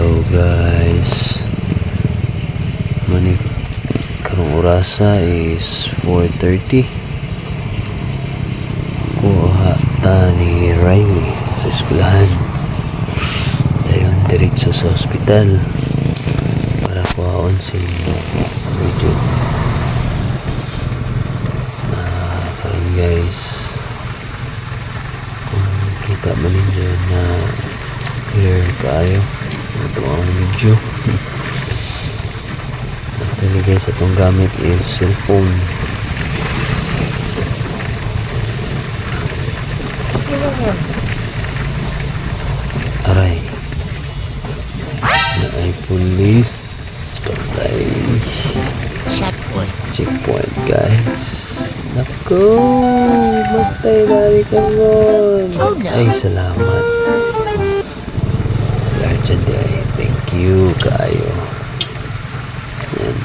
Hello guys, manik karong orasa is 4:30. Kuha ta ni Riley sa eskwelahan. Dayon diretso sa ospital para kuhaon si Bridget. Karon guys, kung kita man ninyo na clear kayo ito ang video. Actually guys, itong gamit is cellphone. Aray, na ay police. Patay. Checkpoint guys. Naku, magtay na rin karon. Ay, salamat Sergeant Day, thank you kayo. Yan.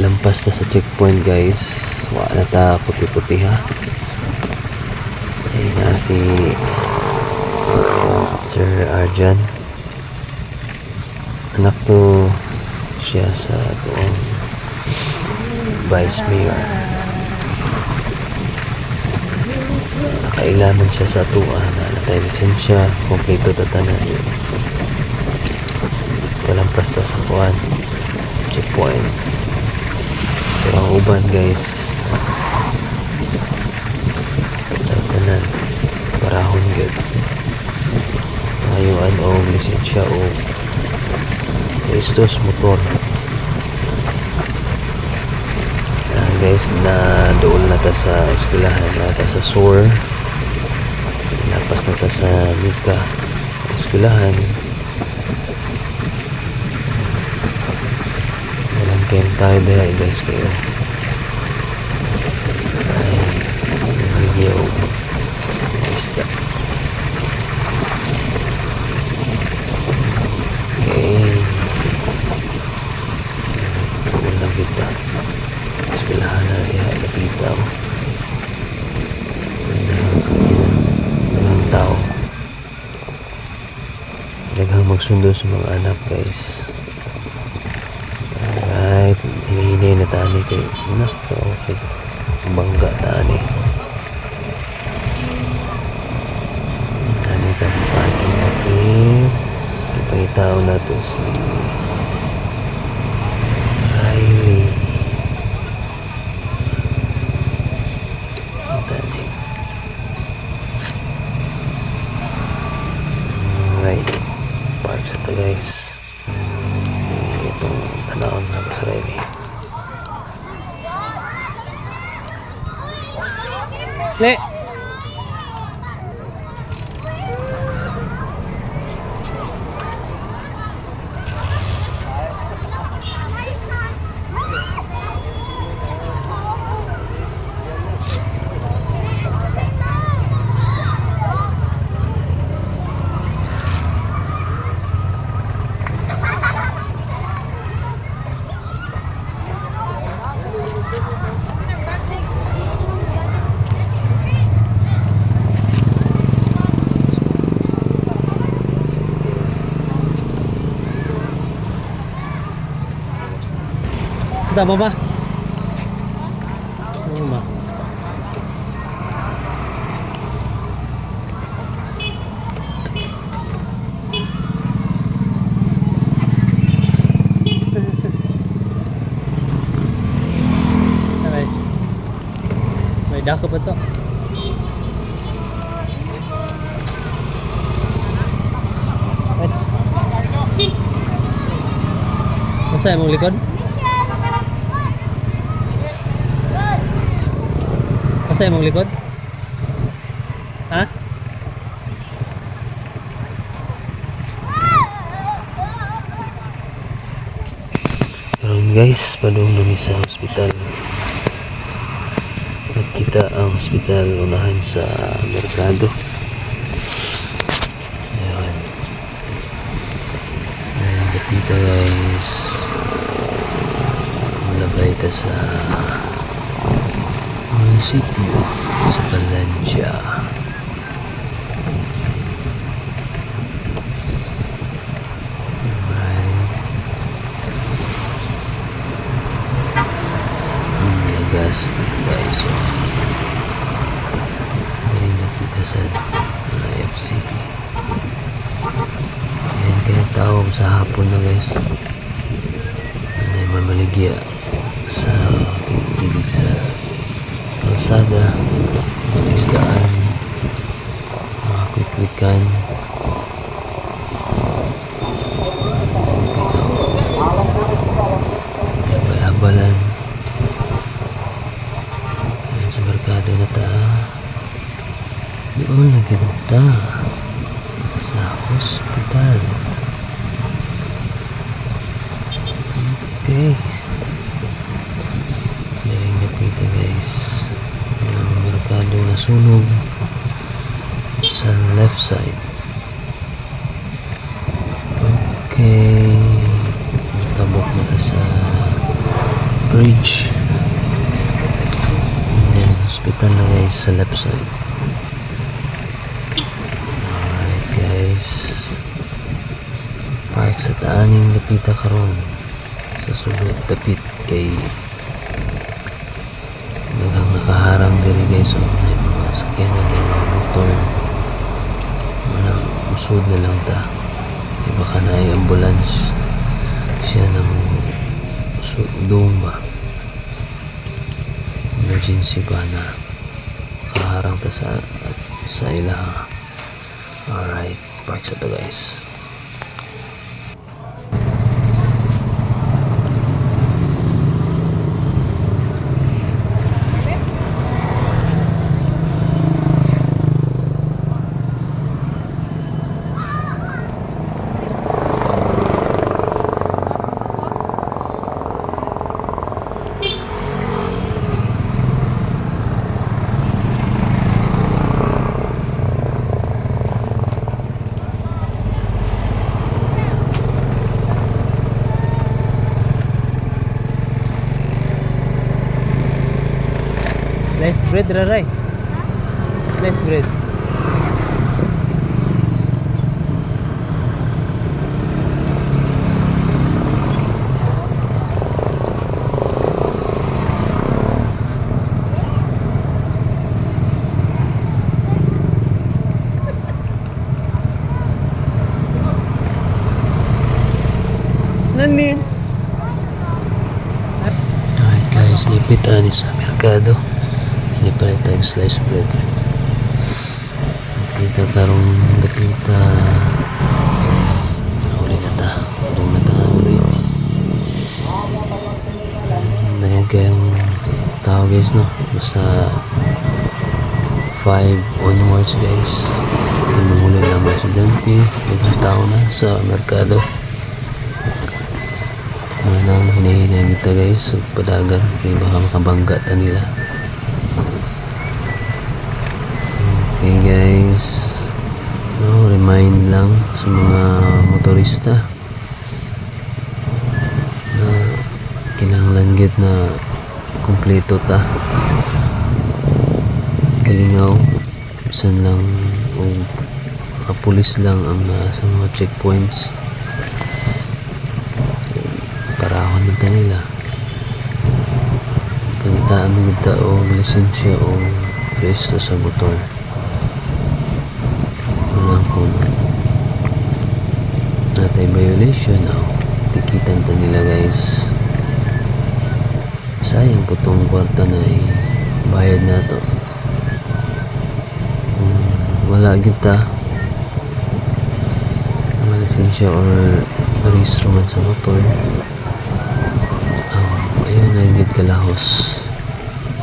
Lampas ta sa checkpoint guys. Wala ta puti-puti ha. Ay na si Sir Arjan. Anak ko siya sa doong Vice Mayor. Nakailaman siya sa tuwa na natay lisensya, kompleto tatanan. Kalampas ta sa kuwan checkpoint. Pero ang uban guys, tatanan parahon gud ayuan o lisensya o estos motor. Guys, na doon na ta sa eskwelahan, na ta sa SOR, napas na ta sa Nika eskwelahan. Walang kayo tayo dahil guys kayo ay nagigyaw isda. Okay, wala kita eskwelahan na diha lapitaw ng tao. Daghang magsundo sa mga anak guys. Alright, hinihinay na tani kay okay, bangga tani ka parking natin. Ipahitao na to si Riley. Alright, park sa ito guys. Itong tanawang na sa Riley. Le! Tama ba? Tama. May dako pa to. Masa mong likod? Masa mong likod? Ha? Karon guys, padung kami sa hospital. Kita ang hospital unahan sa merkado. Ayan. Ayan, dito guys. Malabay ta sa munisipyo sa Valencia. last guys. So, hindi nakita sa mga FCP. Ayan, kaya tao sa hapon na guys. Ano yung mamaligya sa kilig sa kalsada, mga isdaan, mga kwik-kwikan. Balabalan. Ayan sa merkado na ta. Doon na kita sa hospital. Okay. Daring napita guys. Ang merkado na sunog sa left side. Okay. Tabok na ta sa bridge. And then hospital na guys sa left side. Alright guys. Park sa taaning napita karon sa sulod dapit kay daghang nakaharang diri guys. So may mga sakyanan, may mga motor, wala usod na lang ta. Kaya baka na ay ambulance siya ng doon ba emergency ba na kaharang ta sa ilaha. Alright, park sa to guys. Slice bread raray. Slice bread. Nanin. Alright guys, lipitan sa merkado. Ini pala tayong slice bread. Kita karong dapita. Uli na ta. Ulong na ta uli. Nagyan kayong tao guys no. Basta 5 onwards guys. Huli lang mga estudyante. Naging tao na sa merkado. Manang hinahinay kita guys. So, padagan. Kaya baka makabangga ta nila. Okay guys, no, remind lang sa mga motorista na kinahanglan gid na kumpleto ta, kalingaw bisan lang o mga pulis lang ang nasa mga checkpoints. Parahon na ta nila pangitaan mo kita o lisensya o resto sa motor. Kung natay violation tikitan ta nila guys. Sayang po tong kwarta na bayad na to. Wala kita mga lisensya or rehistro man sa motor, ayun na yung kalahos.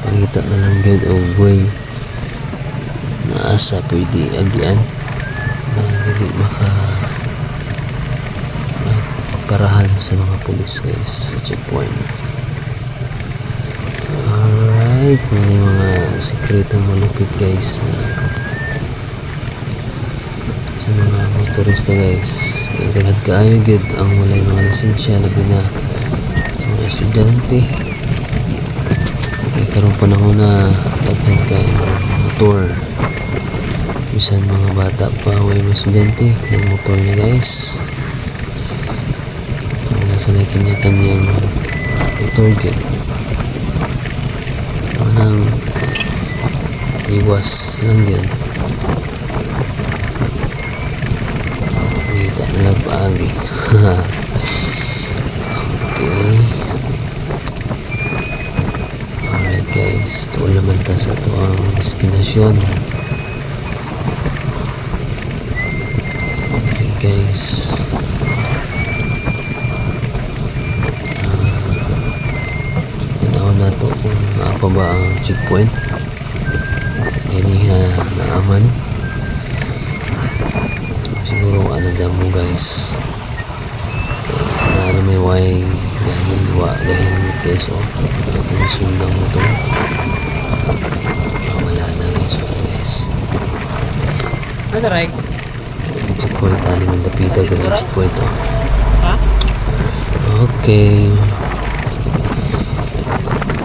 Pangita na lang gid o way na asa pwede agian hindi makaparahan sa mga pulis guys sa checkpoint. Alright, may mga sikretong malupit guys na sa mga motorista guys. Kaya daghan kaayo gid ang walay mga lisensya, labi na sa mga estudyante. Kaya karon panahon na daghan kaayo motor. Bisan mga bata pa way mga estudyante ng motor niya guys. Ang nasa kanya-kanyang motor gid. Manang iwas lang yun. Kita na lang paagi. Okay. Alright guys, tuol naman ta sa ito ang destinasyon. Okay guys. Tinaw na to kung apa ba ang checkpoint. Ganiha naaman. Siguro ano dyan mo guys. Na may way dahil guys oh. Ito may sundang mo to. Wala na guys. Wala guys. Ano right? Checkpoint ani man dapita ganun checkpoint oh. Ha? Okay.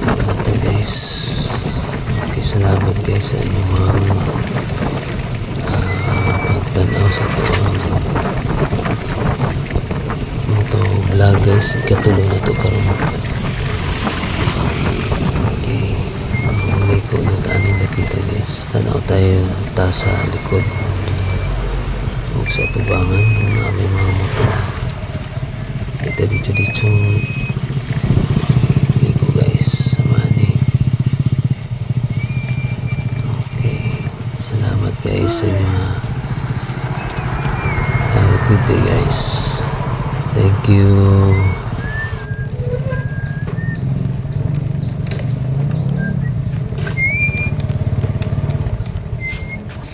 Ito guys. Okay, salamat guys sa inyong mga pagtanaw sa ito ito vlog guys. Ikatuloy na ito karon. Okay. Muli ko na taaning napita guys. Tanaw tayo ta sa likod o sa tubangan ng aming mga motor. Dito liko guys. Samahan eh. Okay. Salamat guys sa inyo ha. Have a good day guys. Thank you.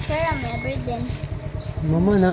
Sure, I'm never then. Mama na.